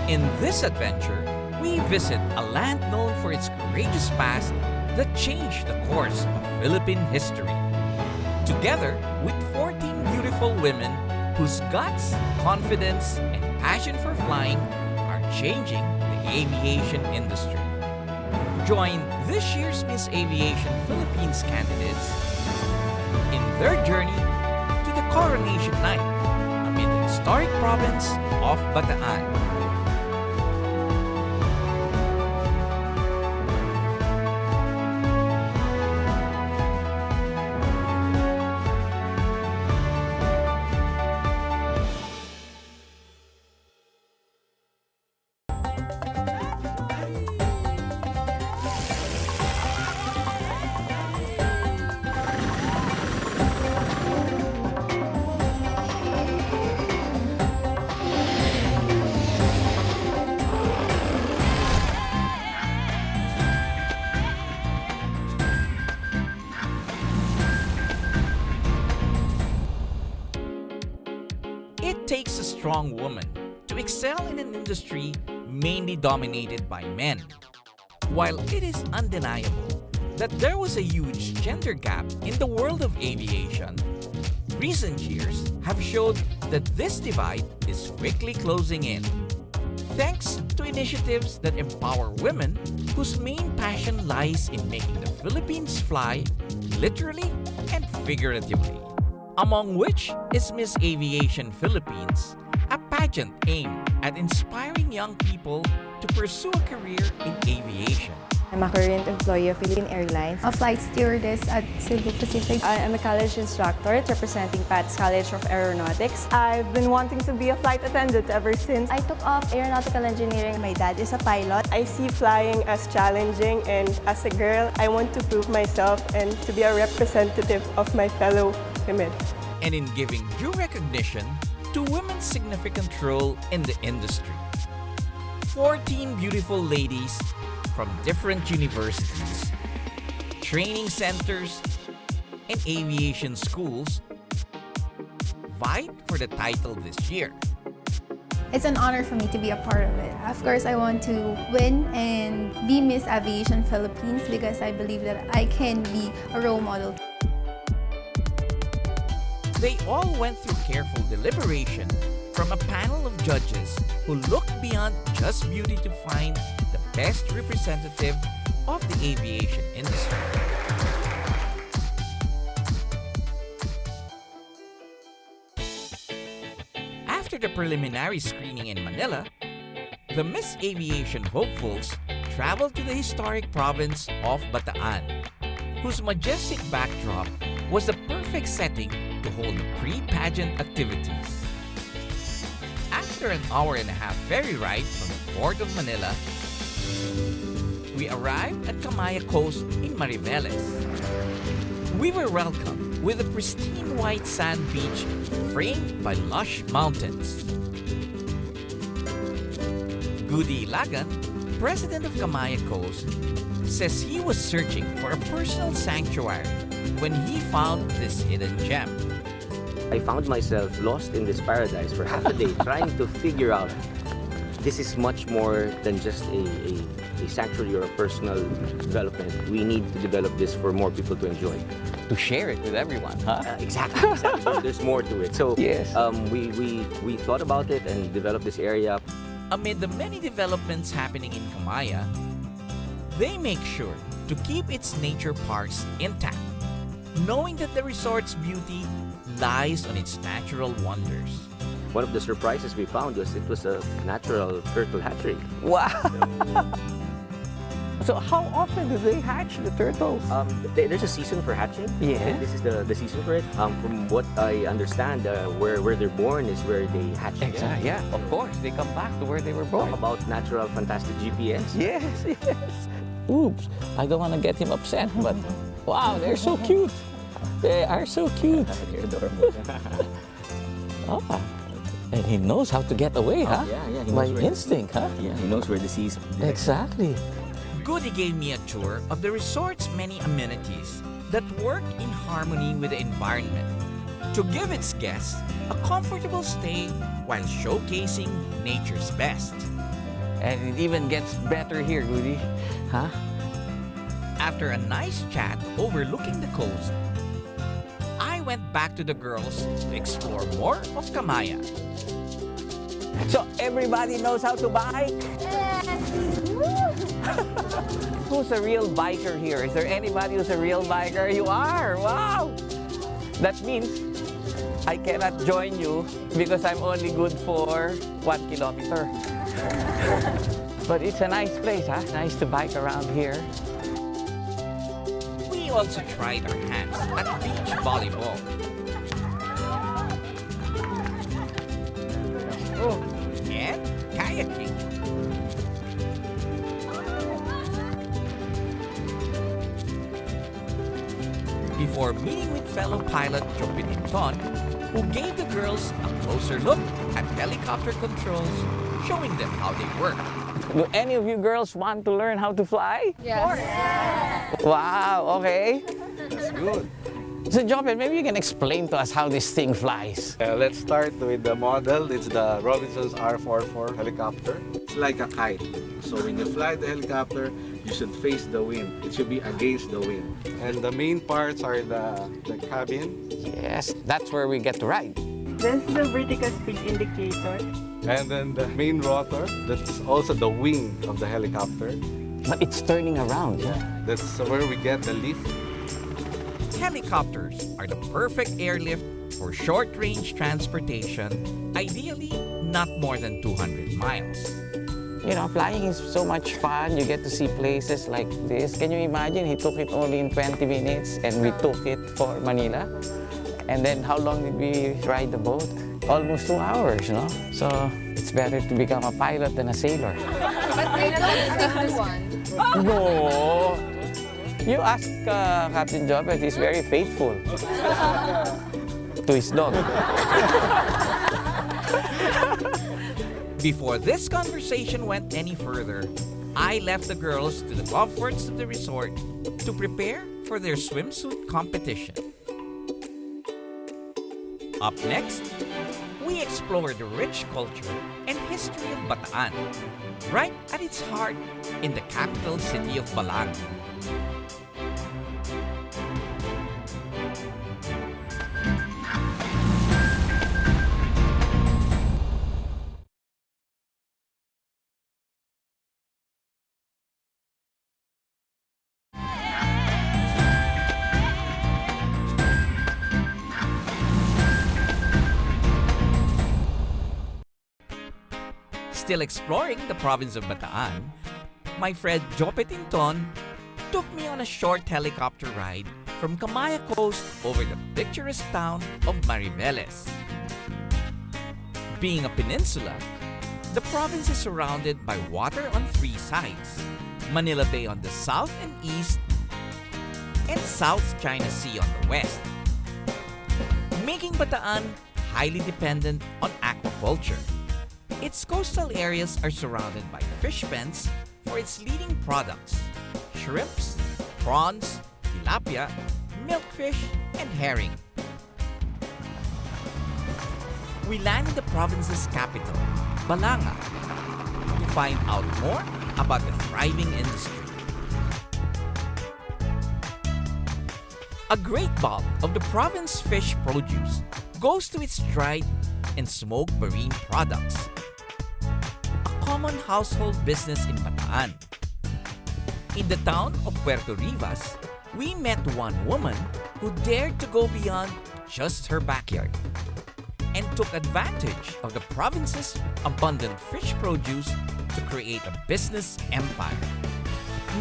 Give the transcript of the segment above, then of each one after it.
In this adventure, we visit a land known for its courageous past that changed the course of Philippine history. Together with 14 beautiful women whose guts, confidence, and passion for flying are changing the aviation industry. Join this year's Miss Aviation Philippines candidates in their journey to the coronation night amid the historic province of Bataan. It takes a strong woman to excel in an industry mainly dominated by men. While it is undeniable that there was a huge gender gap in the world of aviation, recent years have showed that this divide is quickly closing in. Thanks to initiatives that empower women whose main passion lies in making the Philippines fly, literally and figuratively. Among which is Miss Aviation Philippines, a pageant aimed at inspiring young people to pursue a career in aviation. I'm a current employee of Philippine Airlines. A flight stewardess at Cebu Pacific. I am a college instructor representing Pat's College of Aeronautics. I've been wanting to be a flight attendant ever since. I took up aeronautical engineering. My dad is a pilot. I see flying as challenging, and as a girl, I want to prove myself and to be a representative of my fellow women. And in giving due recognition to women's significant role in the industry. 14 beautiful ladies from different universities, training centers, and aviation schools vied for the title this year. It's an honor for me to be a part of it. Of course, I want to win and be Miss Aviation Philippines because I believe that I can be a role model. They all went through careful deliberation from a panel of judges who looked beyond just beauty to find the best representative of the aviation industry. After the preliminary screening in Manila, the Miss Aviation hopefuls traveled to the historic province of Bataan, whose majestic backdrop was the perfect setting to hold the pre-pageant activities. After an hour-and-a-half ferry ride from the port of Manila, we arrived at Camaya Coast in Mariveles. We were welcomed with a pristine white sand beach framed by lush mountains. Goody Lagan, president of Camaya Coast, says he was searching for a personal sanctuary when he found this hidden gem. I found myself lost in this paradise for half a day trying to figure out this is much more than just a sanctuary or a personal development. We need to develop this for more people to enjoy. To share it with everyone, huh? Exactly. There's more to it. So yes. We thought about it and developed this area. Amid the many developments happening in Camaya, they make sure to keep its nature parks intact, knowing that the resort's beauty lies on its natural wonders. One of the surprises we found was it was a natural turtle hatchery. Wow! So how often do they hatch the turtles? There's a season for hatching. Yeah. This is the season for it. From what I understand, where they're born is where they hatch. Exactly. Yeah, of course. They come back to where they were born. Talk about natural, fantastic GPS. Yes, yes. Oops, I don't want to get him upset, but wow, they're so cute. They are so cute. They're adorable. Ah, and he knows how to get away, huh? Yeah. He By knows instinct, huh? Yeah, he knows where the sea's. Exactly. Goody gave me a tour of the resort's many amenities that work in harmony with the environment to give its guests a comfortable stay while showcasing nature's best. And it even gets better here, Rudy. Huh? After a nice chat overlooking the coast, I went back to the girls to explore more of Kamaya. So everybody knows how to bike? Who's a real biker here? Is there anybody who's a real biker? You are! Wow! That means I cannot join you because I'm only good for 1 kilometer. But it's a nice place, huh? Nice to bike around here. We also tried our hands at beach volleyball. And kayaking. Before meeting with fellow pilot Jopet Inton, who gave the girls a closer look at helicopter controls, showing them how they work. Do any of you girls want to learn how to fly? Yes. Wow, okay. That's good. So Jopet, maybe you can explain to us how this thing flies. Let's start with the model. It's the Robinson's R44 helicopter. It's like a kite. So when you fly the helicopter, you should face the wind. It should be against the wind. And the main parts are the cabin. Yes, that's where we get to ride. This is the vertical speed indicator. And then the main rotor. That's also the wing of the helicopter. But it's turning around. That's where we get the lift. Helicopters are the perfect airlift for short-range transportation, ideally not more than 200 miles. You know, flying is so much fun. You get to see places like this. Can you imagine? He took it only in 20 minutes and we took it for Manila. And then how long did we ride the boat? Almost 2 hours, no? So it's better to become a pilot than a sailor. But they don't one. No! You ask Captain Jopet, he's very faithful to his dog. Before this conversation went any further, I left the girls to the comforts of the resort to prepare for their swimsuit competition. Up next, we explore the rich culture and history of Bataan, right at its heart in the capital city of Balanga. Still exploring the province of Bataan, my friend Jopet Inton took me on a short helicopter ride from Kamaya Coast over the picturesque town of Mariveles. Being a peninsula, the province is surrounded by water on 3 sides: Manila Bay on the south and east, and South China Sea on the west, making Bataan highly dependent on aquaculture. Its coastal areas are surrounded by fish pens for its leading products: shrimps, prawns, tilapia, milkfish, and herring. We land in the province's capital, Balanga, to find out more about the thriving industry. A great bulk of the province's fish produce goes to its dried and smoked marine products, a common household business in Bataan. In the town of Puerto Rivas, we met one woman who dared to go beyond just her backyard and took advantage of the province's abundant fish produce to create a business empire.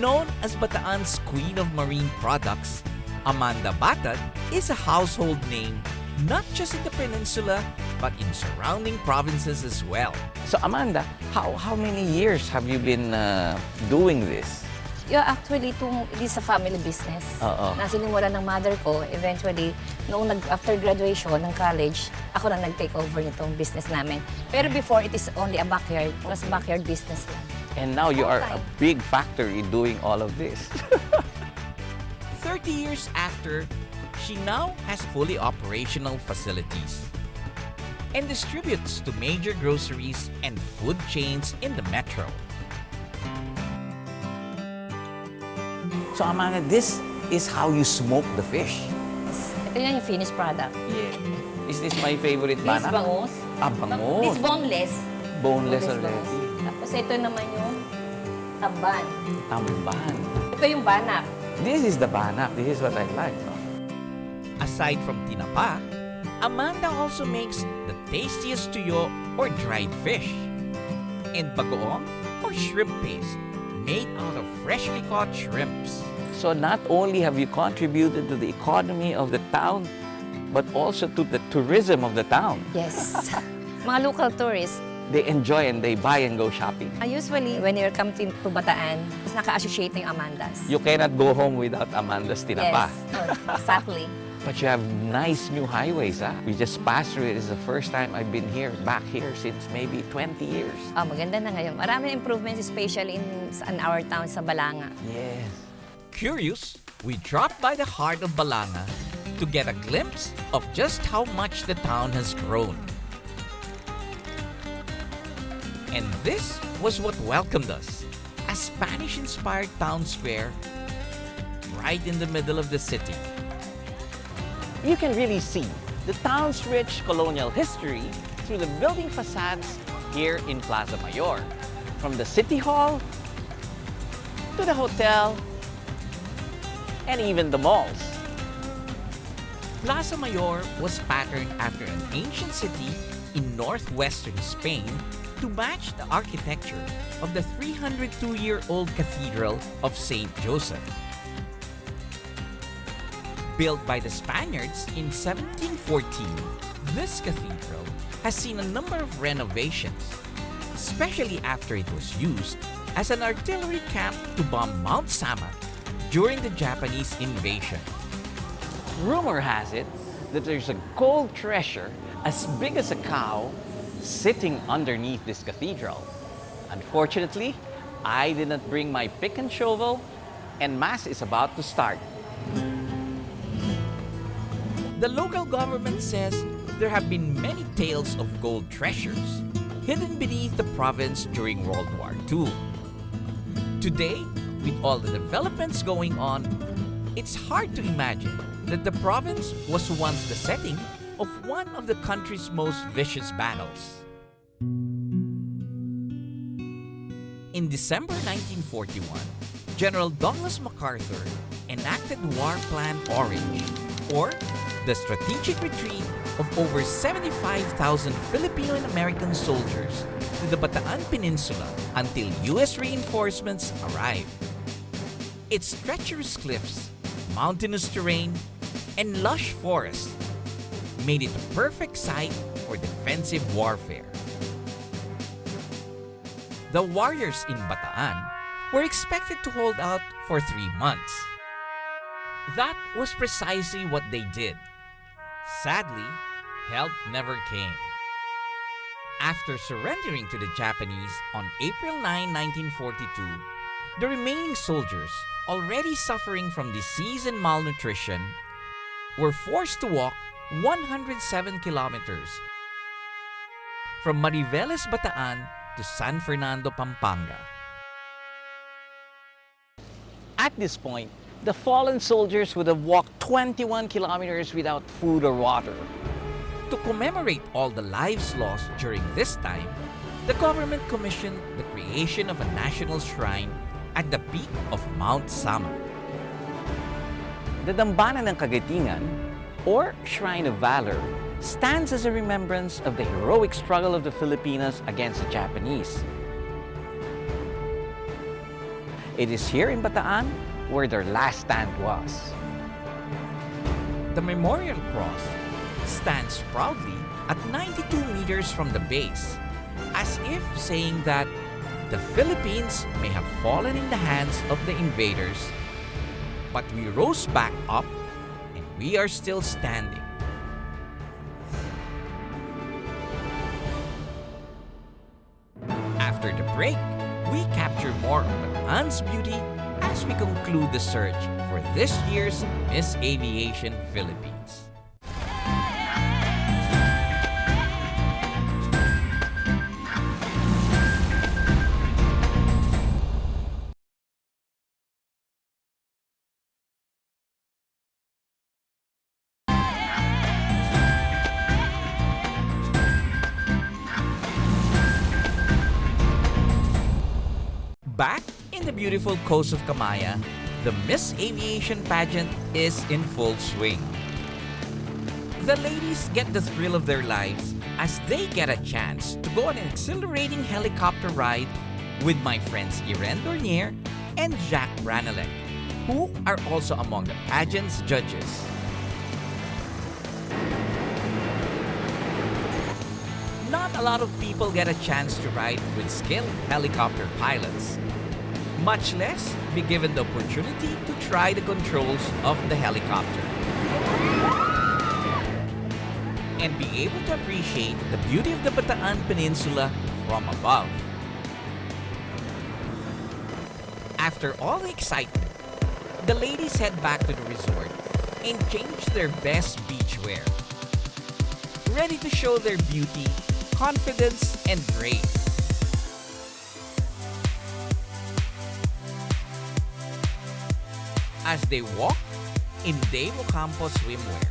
Known as Bataan's Queen of Marine Products, Amanda Battad is a household name not just in the peninsula but in surrounding provinces as well. So Amanda, how many years have you been doing this? Yeah, actually, it is a family business. Na sinimulan ng mother ko, eventually, after graduation ng college, ako na nag-take over nitong business namin. Pero before, it is only a backyard. It was backyard business lang. And now you are a big factory doing all of this. 30 years after, she now has fully operational facilities and distributes to major groceries and food chains in the metro. So Amanda, this is how you smoke the fish. Ito yan yung finished product. Yeah. Is this my favorite This banak? bangus. Ah, bangus. This boneless. Boneless This already. Tapos ito naman yung tamban. Tamban. Ito yung banak. This is the banak. This is what I like. No? Aside from tinapa, Amanda also makes the tastiest tuyo or dried fish, and bagoong or shrimp paste made out of freshly caught shrimps. So not only have you contributed to the economy of the town, but also to the tourism of the town. Yes. Mga local tourists, They enjoy and they buy and go shopping. usually when you come to Bataan, is naka-associate na yung Amandas. You cannot go home without Amanda's tinapa. Yes, exactly. But you have nice new highways, huh? We just passed through it. It's the first time I've been here, back here, since maybe 20 years. Maganda na ngayon. Maraming improvements, especially in our town sa Balanga. Yes. Curious, we dropped by the heart of Balanga to get a glimpse of just how much the town has grown. And this was what welcomed us, a Spanish-inspired town square right in the middle of the city. You can really see the town's rich colonial history through the building facades here in Plaza Mayor. From the City Hall to the hotel and even the malls. Plaza Mayor was patterned after an ancient city in northwestern Spain to match the architecture of the 302-year-old Cathedral of St. Joseph. Built by the Spaniards in 1714, this cathedral has seen a number of renovations, especially after it was used as an artillery camp to bomb Mount Sama during the Japanese invasion. Rumor has it that there's a gold treasure as big as a cow sitting underneath this cathedral. Unfortunately, I did not bring my pick and shovel, and Mass is about to start. The local government says there have been many tales of gold treasures hidden beneath the province during World War II. Today, with all the developments going on, it's hard to imagine that the province was once the setting of one of the country's most vicious battles. In December 1941, General Douglas MacArthur enacted War Plan Orange, or the strategic retreat of over 75,000 Filipino and American soldiers to the Bataan Peninsula until U.S. reinforcements arrived. Its treacherous cliffs, mountainous terrain, and lush forests made it a perfect site for defensive warfare. The warriors in Bataan were expected to hold out for 3 months. That was precisely what they did. Sadly, help never came. After surrendering to the Japanese on April 9, 1942, the remaining soldiers, already suffering from disease and malnutrition, were forced to walk 107 kilometers from Mariveles, Bataan to San Fernando, Pampanga. At this point, the fallen soldiers would have walked 21 kilometers without food or water. To commemorate all the lives lost during this time, the government commissioned the creation of a national shrine at the peak of Mount Sama. The Dambana ng Kagatingan, or Shrine of Valor, stands as a remembrance of the heroic struggle of the Filipinos against the Japanese. It is here in Bataan where their last stand was. The memorial cross stands proudly at 92 meters from the base, as if saying that the Philippines may have fallen in the hands of the invaders, but we rose back up and we are still standing. After the break, we capture more of Bataan's beauty as we conclude the search for this year's Miss Aviation Philippines. Back in the beautiful coast of Camaya, the Miss Aviation pageant is in full swing. The ladies get the thrill of their lives as they get a chance to go on an exhilarating helicopter ride with my friends Iren Dornier and Jacques Brannelec, who are also among the pageant's judges. Not a lot of people get a chance to ride with skilled helicopter pilots, much less be given the opportunity to try the controls of the helicopter and be able to appreciate the beauty of the Bataan Peninsula from above. After all the excitement, the ladies head back to the resort and change their best beachwear, ready to show their beauty, confidence, and grace. As they walk in De Ocampo swimwear.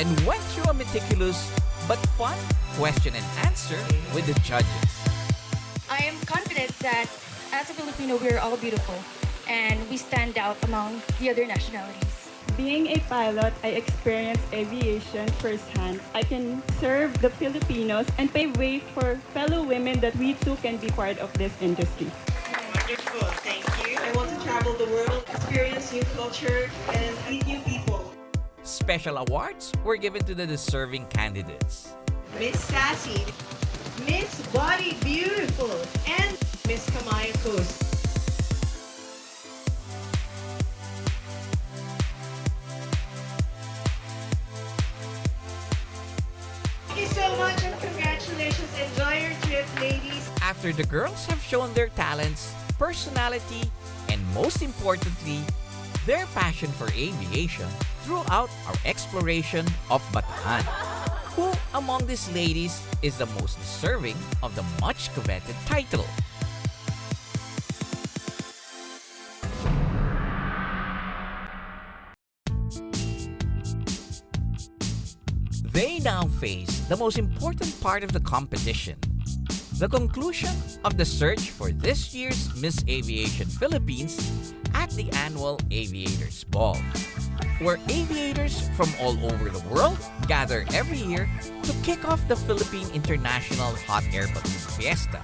And went through a meticulous but fun question and answer with the judges. I am confident that as a Filipino, we are all beautiful and we stand out among the other nationalities. Being a pilot, I experienced aviation firsthand. I can serve the Filipinos and pave way for fellow women that we too can be part of this industry. Wonderful, thank you. I want to travel the world, experience new culture, and meet new people. Special awards were given to the deserving candidates. Miss Sassy, Miss Body Beautiful, and Miss Camaya Coast. Thank you so much and congratulations. Enjoy your trip, ladies. After the girls have shown their talents, personality, and most importantly, their passion for aviation throughout our exploration of Bataan, who among these ladies is the most deserving of the much coveted title? They now face the most important part of the competition, the conclusion of the search for this year's Miss Aviation Philippines at the annual Aviators Ball, where aviators from all over the world gather every year to kick off the Philippine International Hot Air Balloon Fiesta.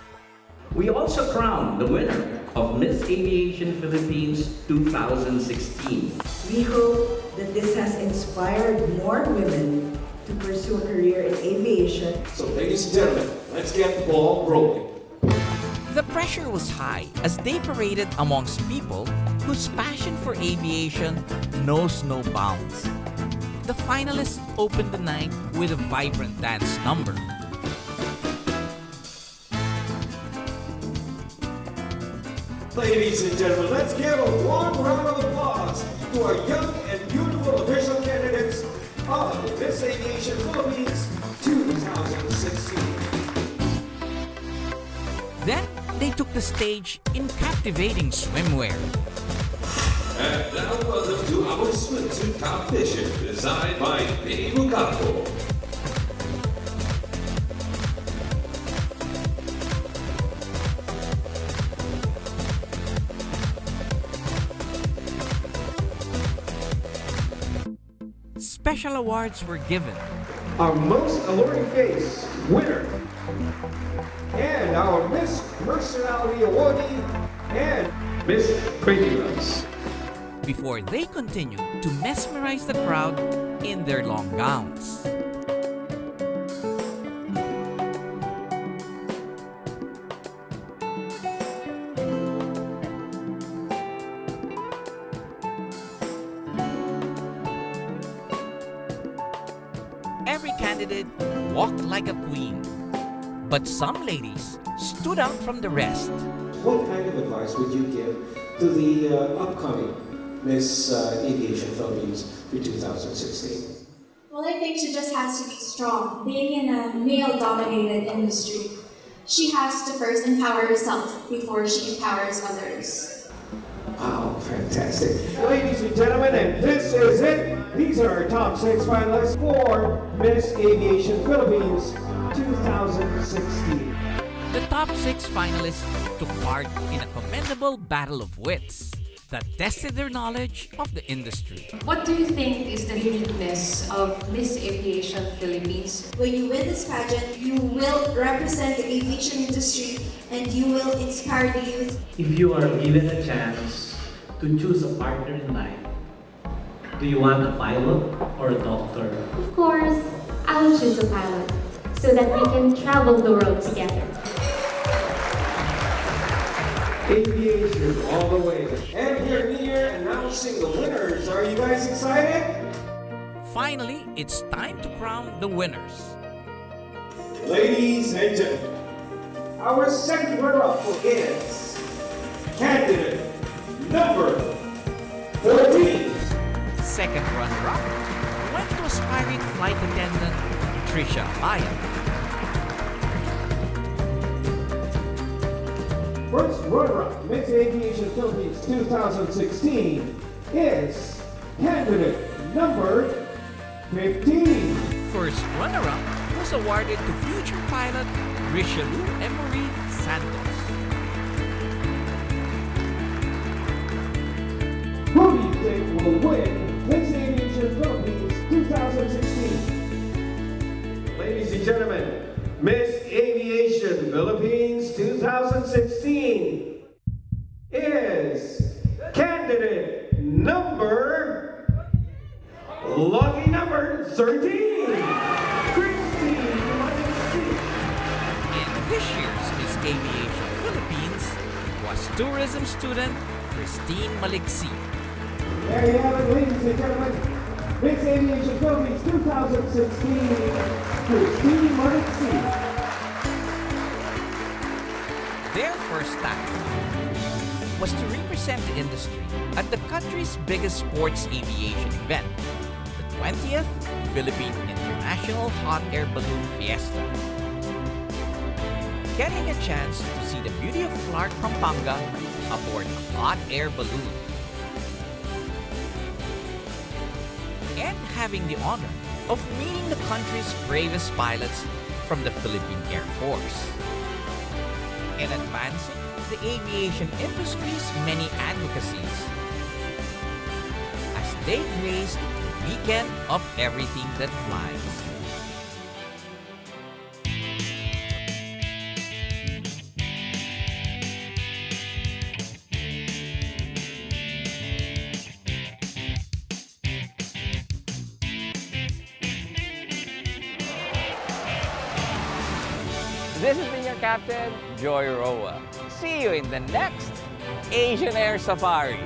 We also crowned the winner of Miss Aviation Philippines 2016. We hope that this has inspired more women to pursue a career in aviation. So ladies and gentlemen, let's get the ball rolling. The pressure was high as they paraded amongst people whose passion for aviation knows no bounds. The finalists opened the night with a vibrant dance number. Ladies and gentlemen, let's give a warm round of applause to our young and beautiful official candidates of the Miss Aviation Philippines 2016. Then they took the stage in captivating swimwear. And now welcome to our swimsuit competition designed by De Ocampo. Special awards were given. Our most alluring face winner, and our Miss Personality Awardee, and Miss Prettiness. Before they continued to mesmerize the crowd in their long gowns. Every candidate walked like a queen, but some ladies stood out from the rest. What kind of advice would you give to the upcoming Miss Aviation Philippines for 2016? Well, I think she just has to be strong. Being in a male-dominated industry, she has to first empower herself before she empowers others. Wow, Fantastic. Ladies and gentlemen, and this is it. These are our top 6 finalists for Miss Aviation Philippines 2016. The top 6 finalists took part in a commendable battle of wits that tested their knowledge of the industry. What do you think is the uniqueness of Miss Aviation Philippines? When you win this pageant, you will represent the aviation industry and you will inspire the youth. If you are given a chance to choose a partner in life, do you want a pilot or a doctor? Of course, I will choose a pilot so that we can travel the world together. Aviation all the way. And we're here announcing the winners. Are you guys excited? Finally, it's time to crown the winners. Ladies and gentlemen, our second runner-up is candidate number 14. Second runner-up went to aspiring flight attendant Trisha Maya. First runner-up, Miss Aviation Philippines 2016 is candidate number 15. First runner-up was awarded to future pilot Richelieu Emery Santos. Who do you think will win Miss Aviation Philippines 2016? Ladies and gentlemen, Miss Aviation Philippines 2016 is candidate number lucky number 13, Christine Maliksi. And this year's Miss Aviation Philippines was tourism student Christine Maliksi. There you have it, ladies and gentlemen. Miss Aviation Philippines 2016, Christine Maliksi. Their first task was to represent the industry at the country's biggest sports aviation event, the 20th Philippine International Hot Air Balloon Fiesta. Getting a chance to see the beauty of Clark, Pampanga aboard a hot air balloon. And having the honor of meeting the country's bravest pilots from the Philippine Air Force. And advancing the aviation industry's many advocacies as they graced the weekend of everything that flies. This has been your Captain, Joy Roa. See you in the next Asian Air Safari.